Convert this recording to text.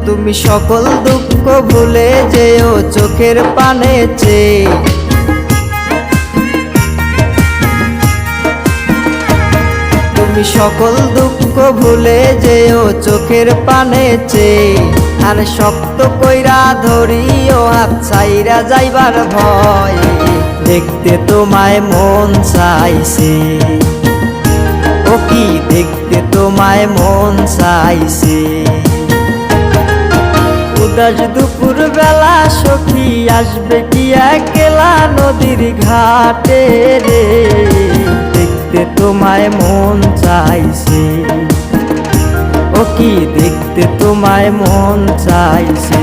তুমি সকল দুঃখ ভুলে যেও চোখের পানে চেয়ে। তুমি সকল দুঃখ ভুলে যেও চোখের পানে চেয়ে। আর শক্ত কইরা ধরিও হাত ছাইরা যাইবার ভয়, দেখতে তোমায় মন চাইছে। ও কি দেখতে তোমায় মন চাইছে। উদাস দুপুর বেলা সখী আসবে কি একলা নদীর ঘাটে রে, দেখতে তোমায় মন চাইছে। ও কি দেখতে তোমায় মন চাইছে।